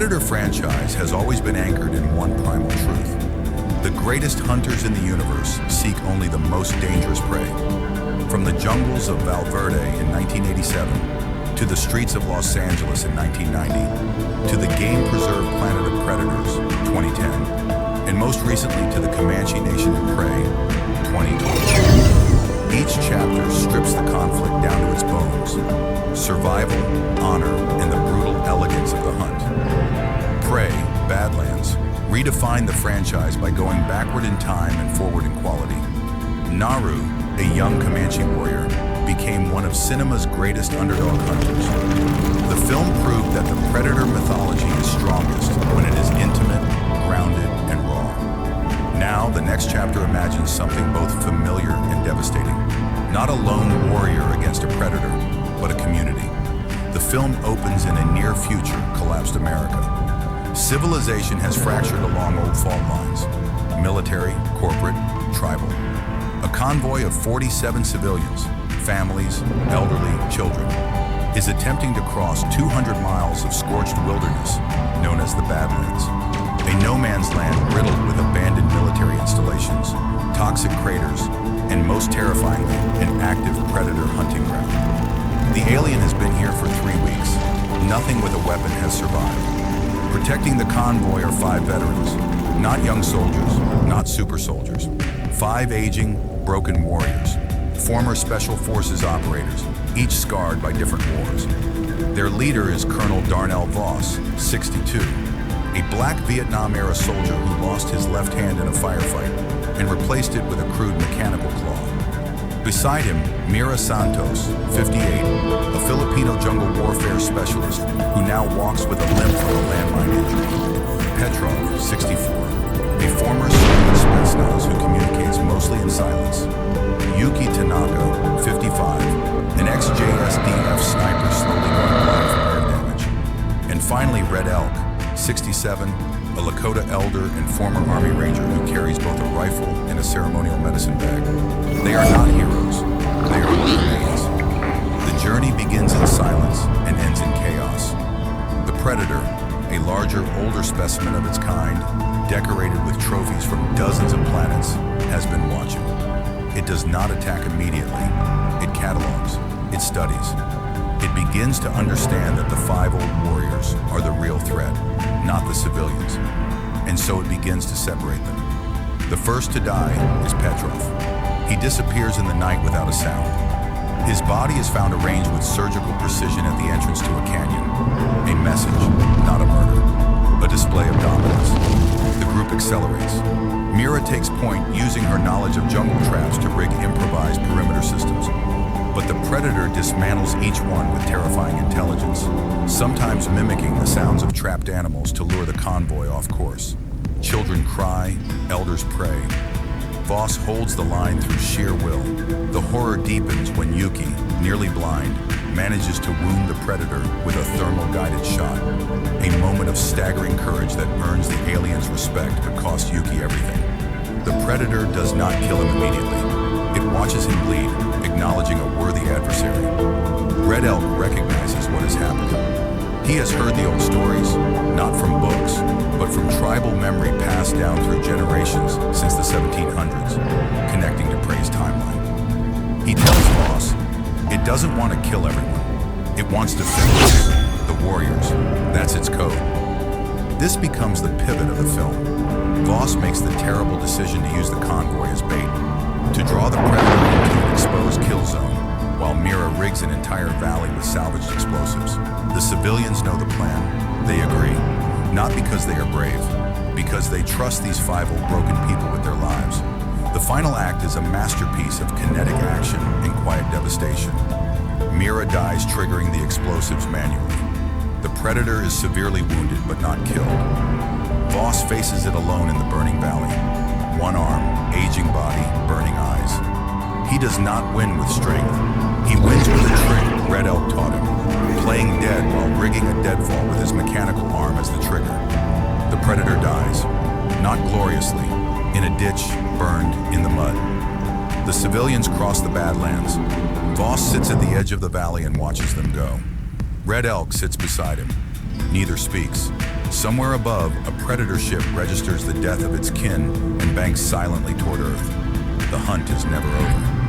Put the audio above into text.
Predator franchise has always been anchored in one primal truth. The greatest hunters in the universe seek only the most dangerous prey. From the jungles of Valverde in 1987, to the streets of Los Angeles in 1990, to the game-preserved planet of predators, 2010, and most recently to the Comanche Nation of Prey, 2020. Each chapter strips the conflict down to its bones: survival, honor, and the brutal elegance of the hunt. Prey, Badlands, redefined the franchise by going backward in time and forward in quality. Naru, a young Comanche warrior, became one of cinema's greatest underdog hunters. The film proved that the predator mythology is strongest when it is intimate, grounded, and raw. Now, the next chapter imagines something both familiar and devastating. Not a lone warrior against a predator, but a community. The film opens in a near-future collapsed America. Civilization has fractured along old fault lines: military, corporate, tribal. A convoy of 47 civilians, families, elderly, children, is attempting to cross 200 miles of scorched wilderness known as the Badlands, a no-man's land riddled with abandoned military installations, toxic craters, and most terrifyingly, an active predator hunting ground. The alien has been here for 3 weeks. Nothing with a weapon has survived. Protecting the convoy are 5 veterans, not young soldiers, not super soldiers. 5 aging, broken warriors, former Special Forces operators, each scarred by different wars. Their leader is Colonel Darnell Voss, 62, a black Vietnam-era soldier who lost his left hand in a firefight and replaced it with a crude mechanical claw. Beside him, Mira Santos, 58, a Filipino jungle warfare specialist who now walks with a limp from a landmine injury. Petrov, 64, a former Soviet Spetsnaz who communicates mostly in silence. Yuki Tanaka, 55, an ex-JSDF sniper slowly going blind from air damage. And finally, Red Elk, 67, a Lakota elder and former Army Ranger who carries both a rifle and a ceremonial medicine bag. They are not heroes, they are remains. The journey begins in silence and ends in chaos. The Predator, a larger, older specimen of its kind, decorated with trophies from dozens of planets, has been watching. It does not attack immediately. It catalogs. It studies. It begins to understand that the 5 old warriors are the real threat, not the civilians. And so it begins to separate them. The first to die is Petrov. He disappears in the night without a sound. His body is found arranged with surgical precision at the entrance to a canyon. A message, not a murder. A display of dominance. The group accelerates. Mira takes point using her knowledge of jungle traps to rig improvised perimeter systems. But the Predator dismantles each one with terrifying intelligence, sometimes mimicking the sounds of trapped animals to lure the convoy off course. Children cry, elders pray. Voss holds the line through sheer will. The horror deepens when Yuki, nearly blind, manages to wound the Predator with a thermal-guided shot. A moment of staggering courage that earns the alien's respect but costs Yuki everything. The Predator does not kill him immediately. It watches him bleed, acknowledging a worthy adversary. Red Elk recognizes what has happened. He has heard the old stories, not from books, but from tribal memory passed down through generations since the 1700s, connecting to Prey's timeline. He tells Voss, it doesn't want to kill everyone. It wants to finish the warriors. That's its code. This becomes the pivot of the film. Voss makes the terrible decision to use the convoy as bait, to draw the Predator into an exposed kill zone, while Mira rigs an entire valley with salvaged explosives. The civilians know the plan. They agree. Not because they are brave, because they trust these 5 old broken people with their lives. The final act is a masterpiece of kinetic action and quiet devastation. Mira dies, triggering the explosives manually. The Predator is severely wounded but not killed. Voss faces it alone in the burning valley. One arm, aging body, burning eyes. He does not win with strength. He wins with a trick Red Elk taught him, playing dead while rigging a deadfall with his mechanical arm as the trigger. The Predator dies, not gloriously, in a ditch, burned in the mud. The civilians cross the Badlands. Voss sits at the edge of the valley and watches them go. Red Elk sits beside him. Neither speaks. Somewhere above, a predator ship registers the death of its kin and banks silently toward Earth. The hunt is never over.